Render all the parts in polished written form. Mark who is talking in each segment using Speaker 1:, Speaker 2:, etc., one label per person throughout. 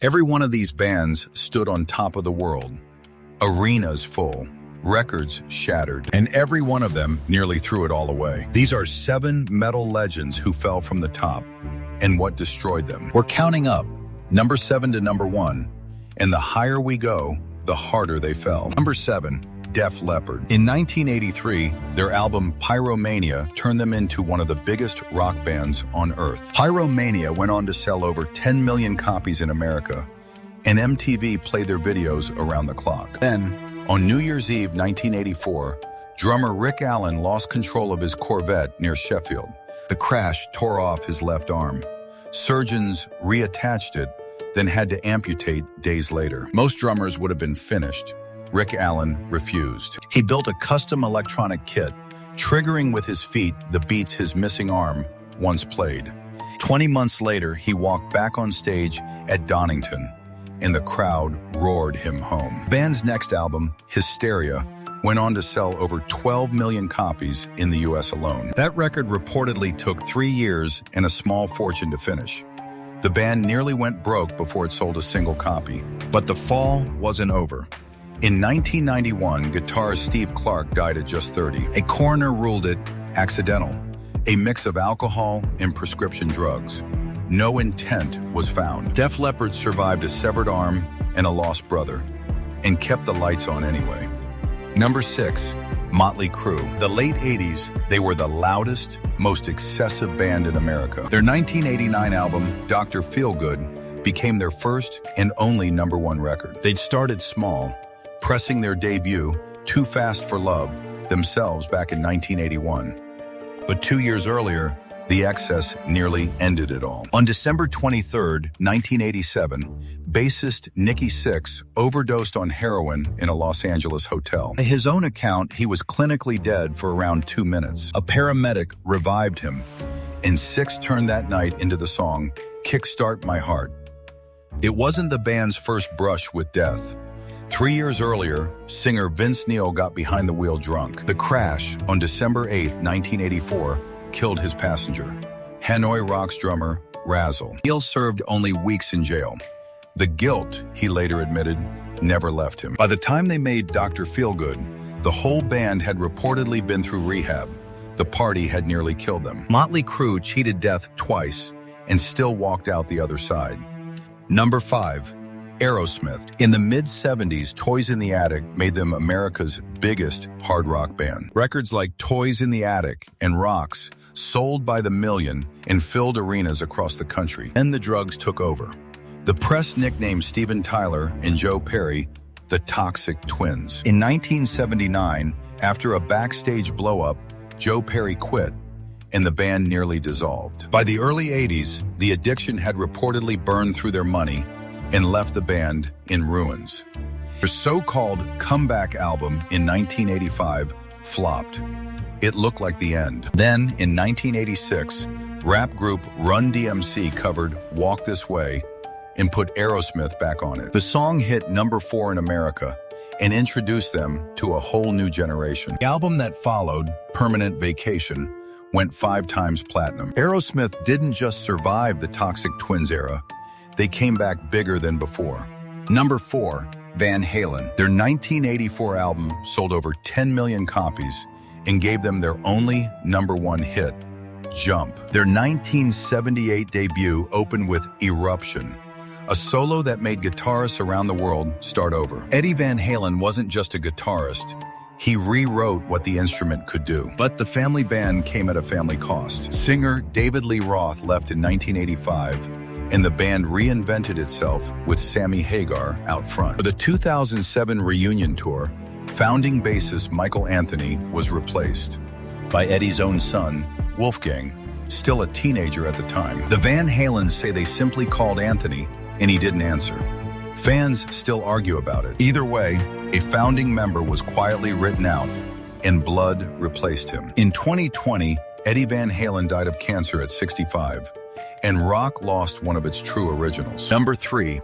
Speaker 1: Every one of these bands stood on top of the world. Arenas full, records shattered, and every one of them nearly threw it all away. These are 7 metal legends who fell from the top, and what destroyed them. We're counting up, number 7 to number 1, and the higher we go, the harder they fell. Number 7, Def Leppard. In 1983, their album Pyromania turned them into one of the biggest rock bands on earth. Pyromania went on to sell over 10 million copies in America, and MTV played their videos around the clock. Then, on New Year's Eve 1984, drummer Rick Allen lost control of his Corvette near Sheffield. The crash tore off his left arm. Surgeons reattached it, then had to amputate days later. Most drummers would have been finished. Rick Allen refused. He built a custom electronic kit, triggering with his feet the beats his missing arm once played. 20 months later, he walked back on stage at Donington, and the crowd roared him home. The band's next album, Hysteria, went on to sell over 12 million copies in the US alone. That record reportedly took 3 years and a small fortune to finish. The band nearly went broke before it sold a single copy. But the fall wasn't over. In 1991, guitarist Steve Clark died at just 30. A coroner ruled it accidental, a mix of alcohol and prescription drugs. No intent was found. Def Leppard survived a severed arm and a lost brother, and kept the lights on anyway. Number 6, MÖTLEY CRÜE. The late 80s, they were the loudest, most excessive band in America. Their 1989 album, Dr. Feelgood, became their first and only number 1 record. They'd started small, pressing their debut, Too Fast for Love, themselves back in 1981. But 2 years earlier, the excess nearly ended it all. On December 23, 1987, bassist Nikki Sixx overdosed on heroin in a Los Angeles hotel. By his own account, he was clinically dead for around 2 minutes. A paramedic revived him, and Sixx turned that night into the song, Kickstart My Heart. It wasn't the band's first brush with death. 3 years earlier, singer Vince Neil got behind the wheel drunk. The crash on December 8, 1984, killed his passenger, Hanoi Rocks drummer Razzle. Neil served only weeks in jail. The guilt, he later admitted, never left him. By the time they made Dr. Feelgood, the whole band had reportedly been through rehab. The party had nearly killed them. MÖTLEY CRÜE cheated death twice and still walked out the other side. Number 5. Aerosmith. In the mid-70s, Toys in the Attic made them America's biggest hard rock band. Records like Toys in the Attic and Rocks sold by the million and filled arenas across the country. Then the drugs took over. The press nicknamed Steven Tyler and Joe Perry the Toxic Twins. In 1979, after a backstage blow-up, Joe Perry quit, and the band nearly dissolved. By the early 80s, the addiction had reportedly burned through their money and left the band in ruins. Their so-called comeback album in 1985 flopped. It looked like the end. Then, in 1986, rap group Run DMC covered Walk This Way and put Aerosmith back on it. The song hit number 4 in America and introduced them to a whole new generation. The album that followed, Permanent Vacation, went 5 times platinum. Aerosmith didn't just survive the Toxic Twins era, they came back bigger than before. Number 4, Van Halen. Their 1984 album sold over 10 million copies and gave them their only number 1 hit, Jump. Their 1978 debut opened with Eruption, a solo that made guitarists around the world start over. Eddie Van Halen wasn't just a guitarist. He rewrote what the instrument could do. But the family band came at a family cost. Singer David Lee Roth left in 1985, and the band reinvented itself with Sammy Hagar out front. For the 2007 reunion tour, founding bassist Michael Anthony was replaced by Eddie's own son, Wolfgang, still a teenager at the time. The Van Halens say they simply called Anthony, and he didn't answer. Fans still argue about it. Either way, a founding member was quietly written out, and blood replaced him. In 2020, Eddie Van Halen died of cancer at 65. And rock lost one of its true originals. Number 3,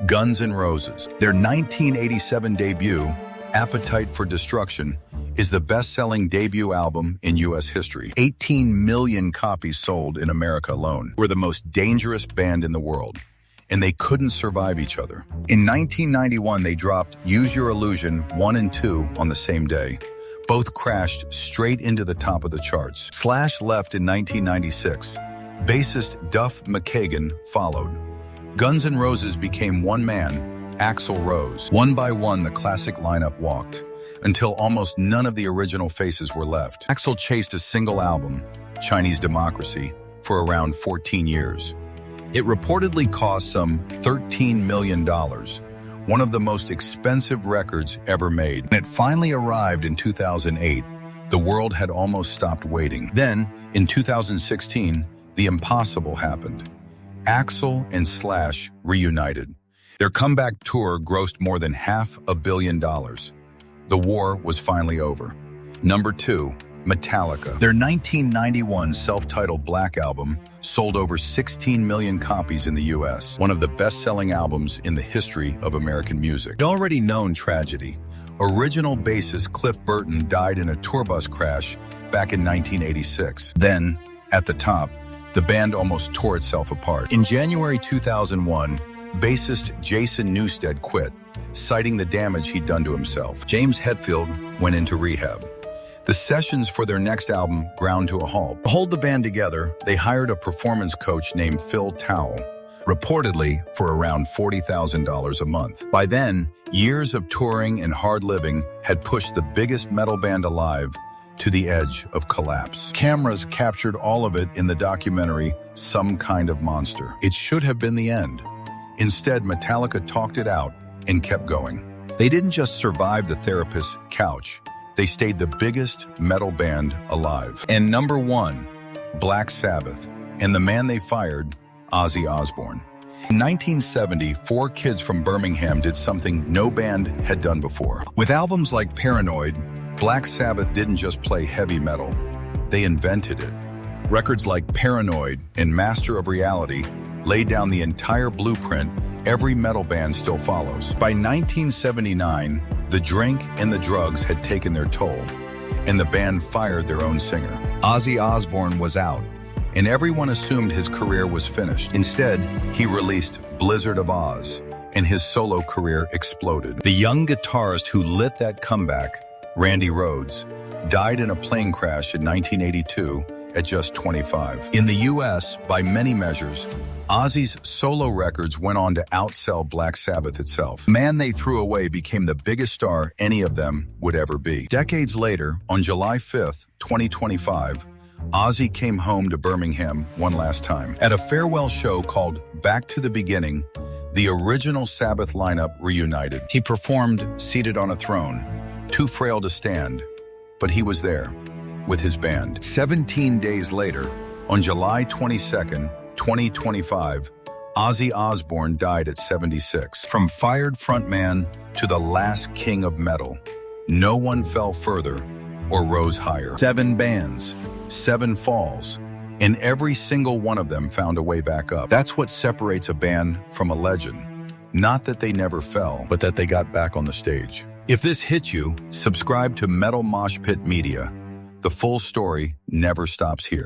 Speaker 1: Guns N' Roses. Their 1987 debut, Appetite for Destruction, is the best-selling debut album in U.S. history. 18 million copies sold in America alone. We're the most dangerous band in the world. and they couldn't survive each other. In 1991, they dropped Use Your Illusion 1 and 2 on the same day. Both crashed straight into the top of the charts. Slash left in 1996. Bassist Duff McKagan followed. Guns N' Roses became one man, Axl Rose. One by one, the classic lineup walked, until almost none of the original faces were left. Axl chased a single album, Chinese Democracy, for around 14 years. It reportedly cost some $13 million, one of the most expensive records ever made. When it finally arrived in 2008, the world had almost stopped waiting. Then, in 2016, the impossible happened. Axl and Slash reunited. Their comeback tour grossed more than $500 million. The war was finally over. Number 2, Metallica. Their 1991 self-titled Black Album sold over 16 million copies in the US, one of the best-selling albums in the history of American music. An already known tragedy. Original bassist Cliff Burton died in a tour bus crash back in 1986. Then, at the top, the band almost tore itself apart. In January 2001, bassist Jason Newsted quit, citing the damage he'd done to himself. James Hetfield went into rehab. The sessions for their next album ground to a halt. To hold the band together, they hired a performance coach named Phil Towle, reportedly for around $40,000 a month. By then, years of touring and hard living had pushed the biggest metal band alive to the edge of collapse. Cameras captured all of it in the documentary Some Kind of Monster. It should have been the end. Instead, Metallica talked it out and kept going. They didn't just survive the therapist's couch. They stayed the biggest metal band alive. And number 1, Black Sabbath, and the man they fired, Ozzy Osbourne. In 1970, 4 kids from Birmingham did something no band had done before. With albums like Paranoid, Black Sabbath didn't just play heavy metal, they invented it. Records like Paranoid and Master of Reality laid down the entire blueprint every metal band still follows. By 1979, the drink and the drugs had taken their toll, and the band fired their own singer. Ozzy Osbourne was out, and everyone assumed his career was finished. Instead, he released Blizzard of Oz, and his solo career exploded. The young guitarist who lit that comeback, Randy Rhoads, died in a plane crash in 1982 at just 25. In the US, by many measures, Ozzy's solo records went on to outsell Black Sabbath itself. Man They Threw Away became the biggest star any of them would ever be. Decades later, on July 5th, 2025, Ozzy came home to Birmingham one last time. At a farewell show called Back to the Beginning, the original Sabbath lineup reunited. He performed seated on a throne, too frail to stand, but he was there with his band. 17 days later, on July 22nd, 2025, Ozzy Osbourne died at 76. From fired frontman to the last king of metal, no one fell further or rose higher. 7 bands, 7 falls, and every single one of them found a way back up. That's what separates a band from a legend. Not that they never fell, but that they got back on the stage. If this hit you, subscribe to Metal Moshpit Media. The full story never stops here.